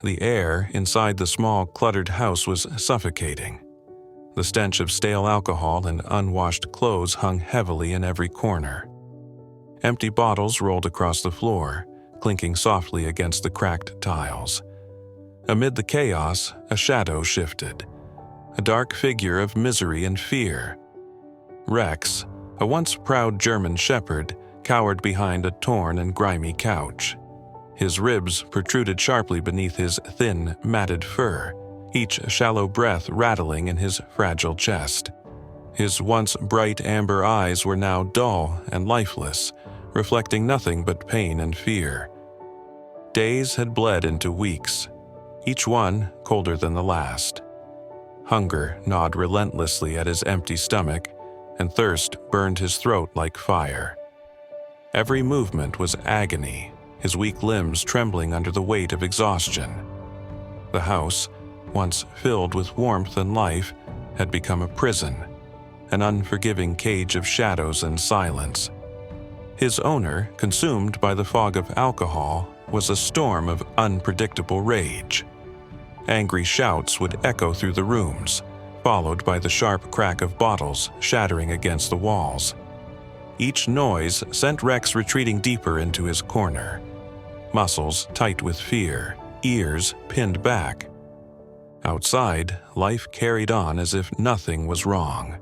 The air inside the small, cluttered house was suffocating. The stench of stale alcohol and unwashed clothes hung heavily in every corner. Empty bottles rolled across the floor, clinking softly against the cracked tiles. Amid the chaos, a shadow shifted, a dark figure of misery and fear. Rex, a once proud German shepherd, cowered behind a torn and grimy couch. His ribs protruded sharply beneath his thin, matted fur, each shallow breath rattling in his fragile chest. His once bright amber eyes were now dull and lifeless, reflecting nothing but pain and fear. Days had bled into weeks, each one colder than the last. Hunger gnawed relentlessly at his empty stomach, and thirst burned his throat like fire. Every movement was agony, his weak limbs trembling under the weight of exhaustion. The house, once filled with warmth and life, had become a prison, an unforgiving cage of shadows and silence. His owner, consumed by the fog of alcohol, was a storm of unpredictable rage. Angry shouts would echo through the rooms, followed by the sharp crack of bottles shattering against the walls. Each noise sent Rex retreating deeper into his corner, muscles tight with fear, ears pinned back. Outside, life carried on as if nothing was wrong.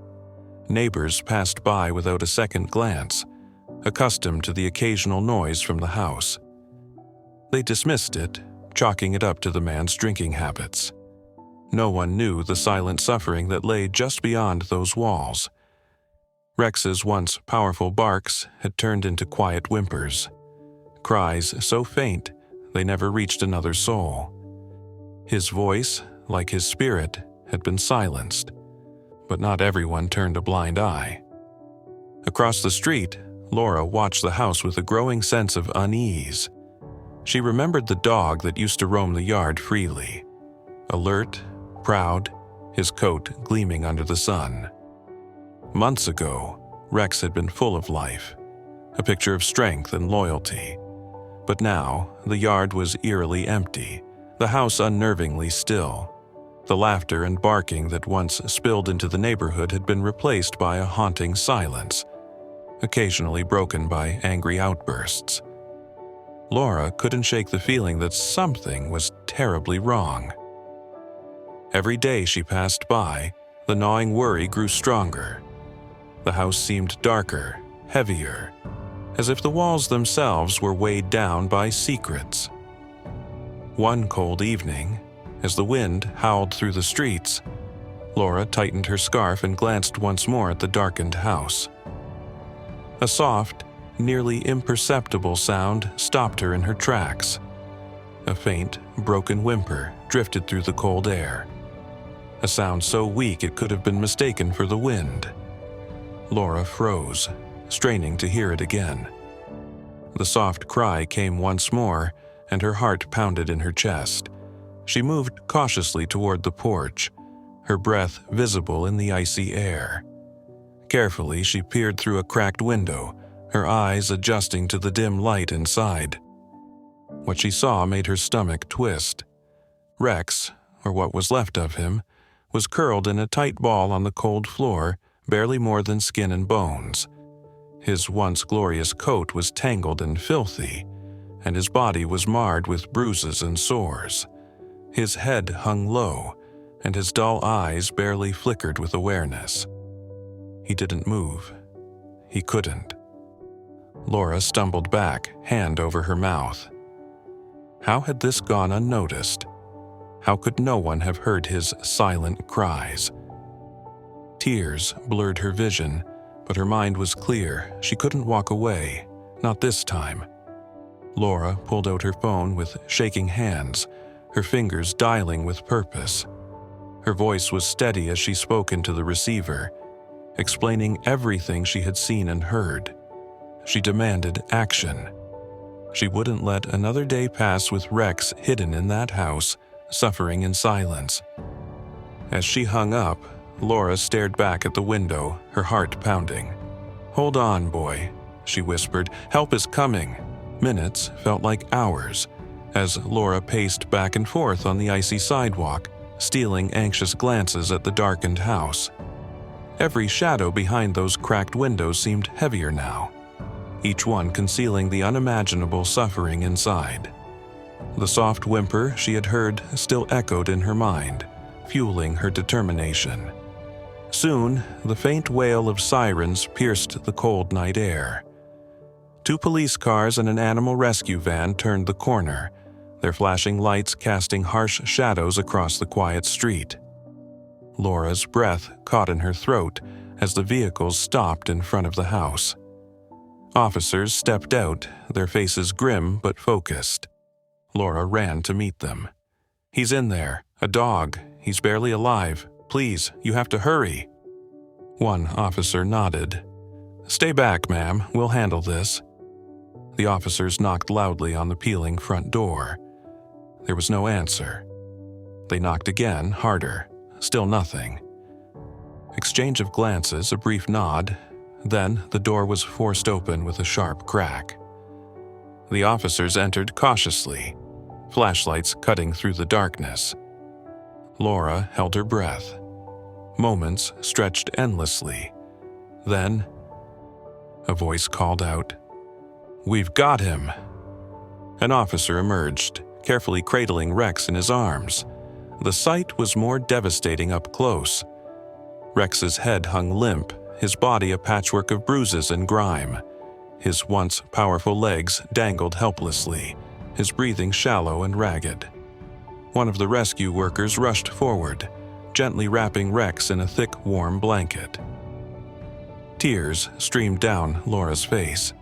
Neighbors passed by without a second glance, accustomed to the occasional noise from the house. They dismissed it, chalking it up to the man's drinking habits. No one knew the silent suffering that lay just beyond those walls. Rex's once powerful barks had turned into quiet whimpers, cries so faint they never reached another soul. His voice, like his spirit, had been silenced, but not everyone turned a blind eye. Across the street, Laura watched the house with a growing sense of unease. She remembered the dog that used to roam the yard freely, alert, proud, his coat gleaming under the sun. Months ago, Rex had been full of life, a picture of strength and loyalty. But now, the yard was eerily empty, the house unnervingly still. The laughter and barking that once spilled into the neighborhood had been replaced by a haunting silence, occasionally broken by angry outbursts. Laura couldn't shake the feeling that something was terribly wrong. Every day she passed by, the gnawing worry grew stronger. The house seemed darker, heavier, as if the walls themselves were weighed down by secrets. One cold evening, as the wind howled through the streets, Laura tightened her scarf and glanced once more at the darkened house. A soft, nearly imperceptible sound stopped her in her tracks. A faint, broken whimper drifted through the cold air, a sound so weak it could have been mistaken for the wind. Laura froze, straining to hear it again. The soft cry came once more, and her heart pounded in her chest. She moved cautiously toward the porch, her breath visible in the icy air. Carefully, she peered through a cracked window, her eyes adjusting to the dim light inside. What she saw made her stomach twist. Rex, or what was left of him, was curled in a tight ball on the cold floor, barely more than skin and bones. His once glorious coat was tangled and filthy, and his body was marred with bruises and sores. His head hung low, and his dull eyes barely flickered with awareness. He didn't move. He couldn't. Laura stumbled back, hand over her mouth. How had this gone unnoticed? How could no one have heard his silent cries? Tears blurred her vision, but her mind was clear. She couldn't walk away, not this time. Laura pulled out her phone with shaking hands, her fingers dialing with purpose. Her voice was steady as she spoke into the receiver, explaining everything she had seen and heard. She demanded action. She wouldn't let another day pass with Rex hidden in that house, suffering in silence. As she hung up, Laura stared back at the window, her heart pounding. "Hold on, boy," she whispered. "Help is coming." Minutes felt like hours, as Laura paced back and forth on the icy sidewalk, stealing anxious glances at the darkened house. Every shadow behind those cracked windows seemed heavier now, each one concealing the unimaginable suffering inside. The soft whimper she had heard still echoed in her mind, fueling her determination. Soon, the faint wail of sirens pierced the cold night air. 2 police cars and an animal rescue van turned the corner, their flashing lights casting harsh shadows across the quiet street. Laura's breath caught in her throat as the vehicles stopped in front of the house. Officers stepped out, their faces grim but focused. Laura ran to meet them. "He's in there. A dog. He's barely alive. Please, you have to hurry." One officer nodded. "Stay back, ma'am. We'll handle this." The officers knocked loudly on the peeling front door. There was no answer. They knocked again, harder. Still nothing. Exchange of glances, a brief nod, then the door was forced open with a sharp crack. The officers entered cautiously, flashlights cutting through the darkness. Laura held her breath. Moments stretched endlessly. Then, a voice called out, "We've got him!" An officer emerged, carefully cradling Rex in his arms. The sight was more devastating up close. Rex's head hung limp, his body a patchwork of bruises and grime. His once powerful legs dangled helplessly, his breathing shallow and ragged. One of the rescue workers rushed forward, gently wrapping Rex in a thick, warm blanket. Tears streamed down Laura's face.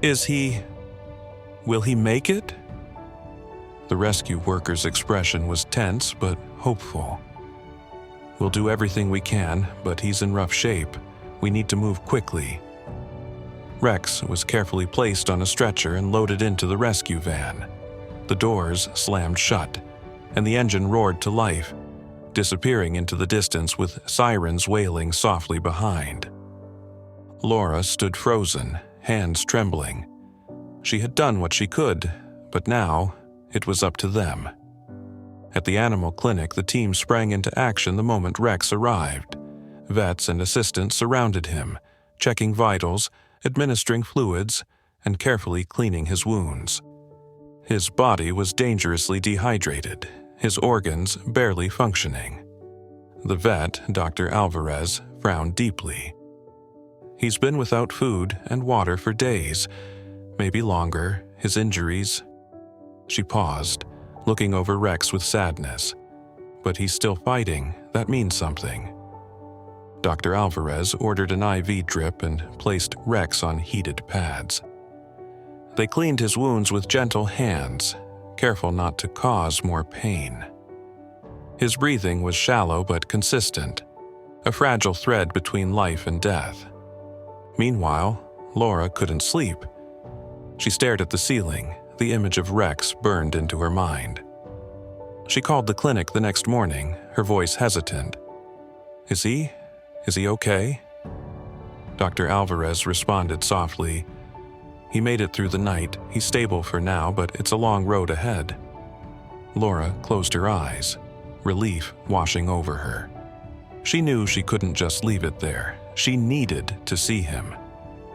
Will he make it? The rescue worker's expression was tense but hopeful. "We'll do everything we can, but he's in rough shape. We need to move quickly." Rex was carefully placed on a stretcher and loaded into the rescue van. The doors slammed shut, and the engine roared to life, disappearing into the distance with sirens wailing softly behind. Laura stood frozen, hands trembling. She had done what she could, but now it was up to them. At the animal clinic, the team sprang into action the moment Rex arrived. Vets and assistants surrounded him, checking vitals, administering fluids, and carefully cleaning his wounds. His body was dangerously dehydrated, his organs barely functioning. The vet, Dr. Alvarez, frowned deeply. "He's been without food and water for days, maybe longer. His injuries..." She paused, looking over Rex with sadness. "But he's still fighting. That means something." Dr. Alvarez ordered an IV drip and placed Rex on heated pads. They cleaned his wounds with gentle hands, careful not to cause more pain. His breathing was shallow but consistent, a fragile thread between life and death. Meanwhile, Laura couldn't sleep. She stared at the ceiling, the image of Rex burned into her mind. She called the clinic the next morning, her voice hesitant. Is he okay?" Dr. Alvarez responded softly. "He made it through the night. He's stable for now, but it's a long road ahead." Laura closed her eyes, relief washing over her. She knew she couldn't just leave it there. She needed to see him,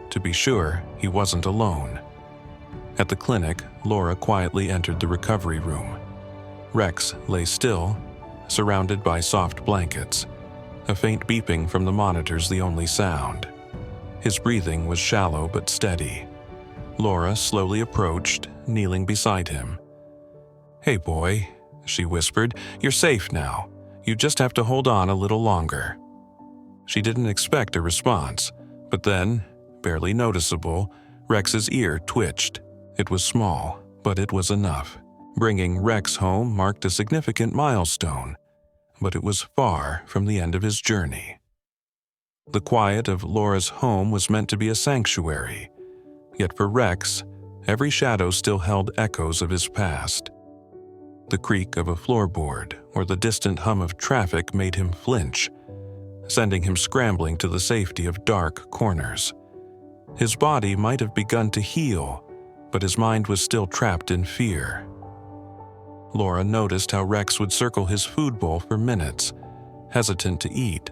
to be sure he wasn't alone. At the clinic, Laura quietly entered the recovery room. Rex lay still, surrounded by soft blankets, a faint beeping from the monitors the only sound. His breathing was shallow but steady. Laura slowly approached, kneeling beside him. "Hey boy," she whispered, "you're safe now. You just have to hold on a little longer." She didn't expect a response, but then, barely noticeable, Rex's ear twitched. It was small, but it was enough. Bringing Rex home marked a significant milestone, but it was far from the end of his journey. The quiet of Laura's home was meant to be a sanctuary, yet for Rex, every shadow still held echoes of his past. The creak of a floorboard or the distant hum of traffic made him flinch, sending him scrambling to the safety of dark corners. His body might have begun to heal, but his mind was still trapped in fear, Laura noticed how Rex would circle his food bowl for minutes, hesitant to eat.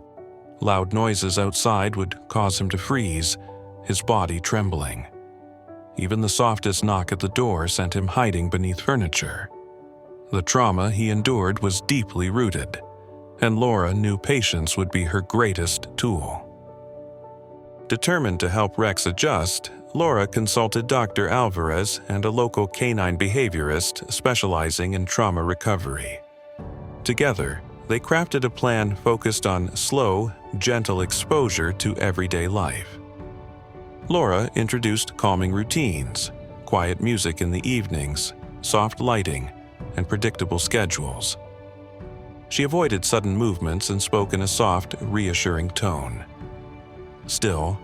Loud noises outside would cause him to freeze, his body trembling. Even the softest knock at the door sent him hiding beneath furniture. The trauma he endured was deeply rooted, and Laura knew patience would be her greatest tool. Determined to help Rex adjust, Laura consulted Dr. Alvarez and a local canine behaviorist specializing in trauma recovery. Together, they crafted a plan focused on slow, gentle exposure to everyday life. Laura introduced calming routines, quiet music in the evenings, soft lighting, and predictable schedules. She avoided sudden movements and spoke in a soft, reassuring tone. Still,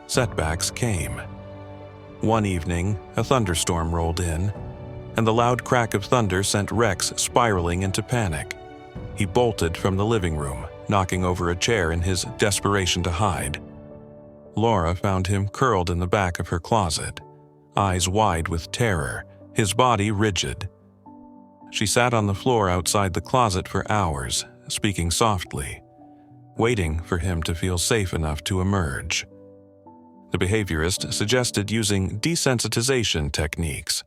setbacks came. One evening, a thunderstorm rolled in, and the loud crack of thunder sent Rex spiraling into panic. He bolted from the living room, knocking over a chair in his desperation to hide. Laura found him curled in the back of her closet, eyes wide with terror, his body rigid. She sat on the floor outside the closet for hours, speaking softly, waiting for him to feel safe enough to emerge. The behaviorist suggested using desensitization techniques,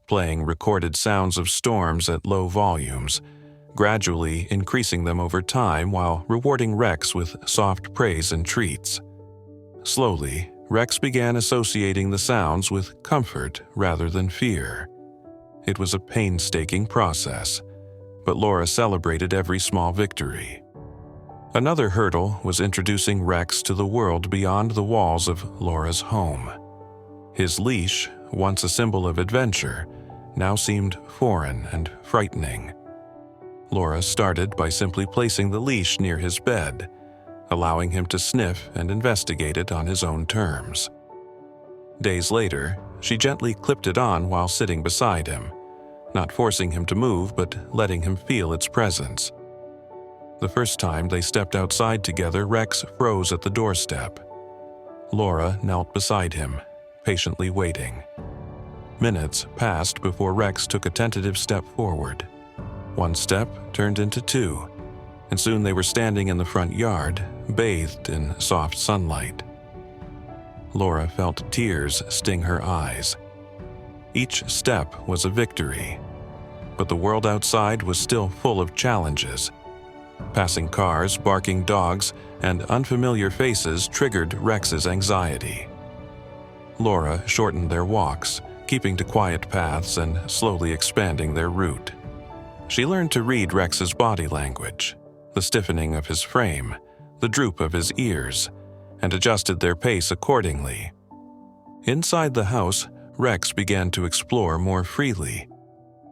playing recorded sounds of storms at low volumes, gradually increasing them over time while rewarding Rex with soft praise and treats. Slowly, Rex began associating the sounds with comfort rather than fear. It was a painstaking process, but Laura celebrated every small victory. Another hurdle was introducing Rex to the world beyond the walls of Laura's home. His leash, once a symbol of adventure, now seemed foreign and frightening. Laura started by simply placing the leash near his bed, allowing him to sniff and investigate it on his own terms. Days later, she gently clipped it on while sitting beside him, not forcing him to move but letting him feel its presence. The first time they stepped outside together, Rex froze at the doorstep. Laura knelt beside him, patiently waiting. Minutes passed before Rex took a tentative step forward. One step turned into two, and soon they were standing in the front yard, bathed in soft sunlight. Laura felt tears sting her eyes. Each step was a victory, but the world outside was still full of challenges. Passing cars, barking dogs, and unfamiliar faces triggered Rex's anxiety. Laura shortened their walks, keeping to quiet paths and slowly expanding their route. She learned to read Rex's body language, the stiffening of his frame, the droop of his ears, and adjusted their pace accordingly. Inside the house, Rex began to explore more freely.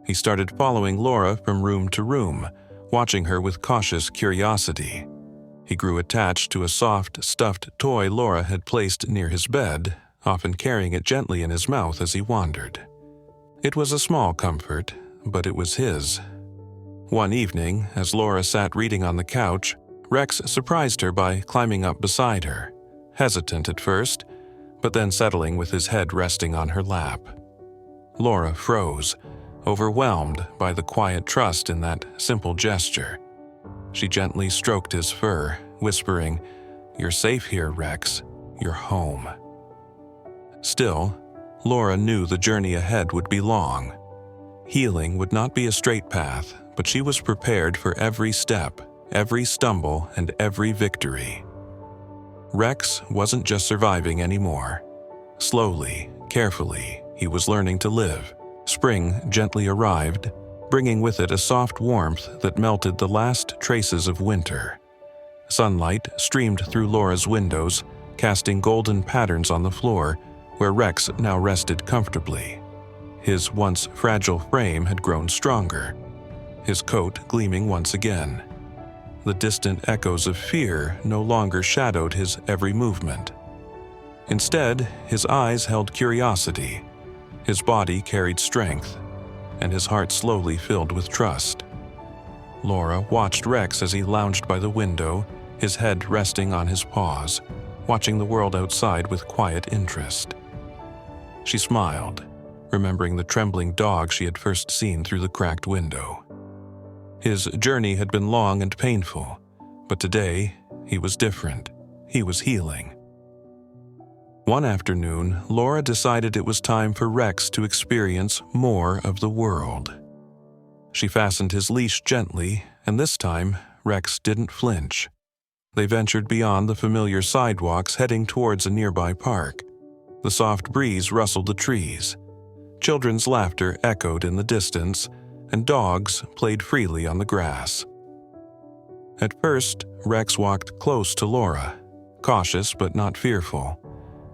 He started following Laura from room to room, watching her with cautious curiosity. He grew attached to a soft, stuffed toy Laura had placed near his bed, often carrying it gently in his mouth as he wandered. It was a small comfort, but it was his. One evening, as Laura sat reading on the couch, Rex surprised her by climbing up beside her, hesitant at first, but then settling with his head resting on her lap. Laura froze, overwhelmed by the quiet trust in that simple gesture. She gently stroked his fur, whispering, "You're safe here, Rex. You're home." Still, Laura knew the journey ahead would be long. Healing would not be a straight path, but she was prepared for every step, every stumble, and every victory. Rex wasn't just surviving anymore. Slowly, carefully, he was learning to live. Spring gently arrived, bringing with it a soft warmth that melted the last traces of winter. Sunlight streamed through Laura's windows, casting golden patterns on the floor, where Rex now rested comfortably. His once fragile frame had grown stronger, his coat gleaming once again. The distant echoes of fear no longer shadowed his every movement. Instead, his eyes held curiosity, his body carried strength, and his heart slowly filled with trust. Laura watched Rex as he lounged by the window, his head resting on his paws, watching the world outside with quiet interest. She smiled, remembering the trembling dog she had first seen through the cracked window. His journey had been long and painful, but today he was different. He was healing. One afternoon, Laura decided it was time for Rex to experience more of the world. She fastened his leash gently, and this time, Rex didn't flinch. They ventured beyond the familiar sidewalks, heading towards a nearby park. The soft breeze rustled the trees. Children's laughter echoed in the distance, and dogs played freely on the grass. At first, Rex walked close to Laura, cautious but not fearful.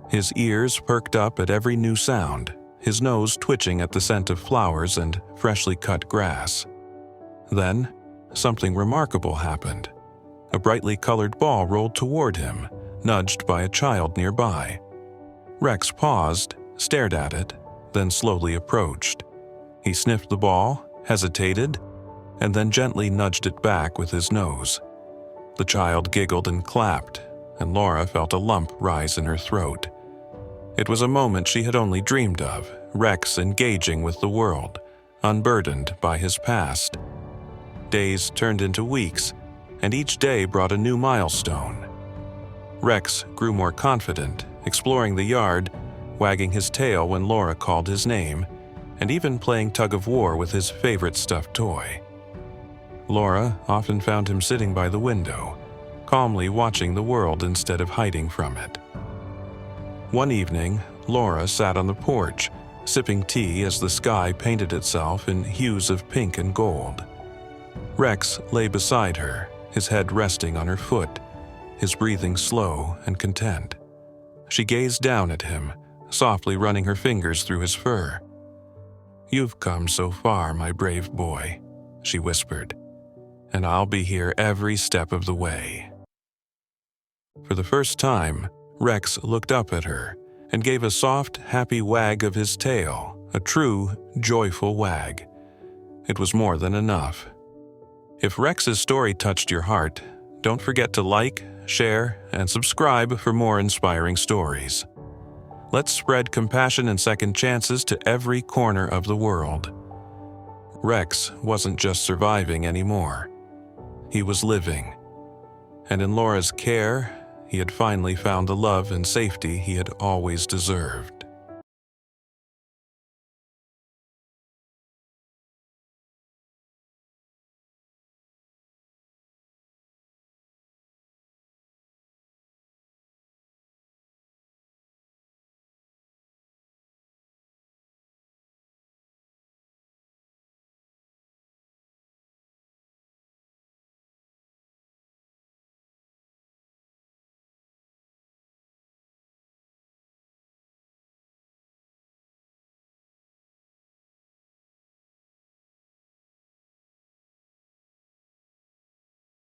His ears perked up at every new sound, his nose twitching at the scent of flowers and freshly cut grass. Then, something remarkable happened. A brightly colored ball rolled toward him, nudged by a child nearby. Rex paused, stared at it, then slowly approached. He sniffed the ball, hesitated, and then gently nudged it back with his nose. The child giggled and clapped, and Laura felt a lump rise in her throat. It was a moment she had only dreamed of, Rex engaging with the world, unburdened by his past. Days turned into weeks, and each day brought a new milestone. Rex grew more confident, exploring the yard, wagging his tail when Laura called his name, and even playing tug-of-war with his favorite stuffed toy. Laura often found him sitting by the window, calmly watching the world instead of hiding from it. One evening, Laura sat on the porch, sipping tea as the sky painted itself in hues of pink and gold. Rex lay beside her, his head resting on her foot, his breathing slow and content. She gazed down at him, softly running her fingers through his fur. "You've come so far, my brave boy," she whispered, "and I'll be here every step of the way." For the first time, Rex looked up at her and gave a soft, happy wag of his tail, a true, joyful wag. It was more than enough. If Rex's story touched your heart, don't forget to like, share, and subscribe for more inspiring stories. Let's spread compassion and second chances to every corner of the world. Rex wasn't just surviving anymore. He was living. And in Laura's care, he had finally found the love and safety he had always deserved.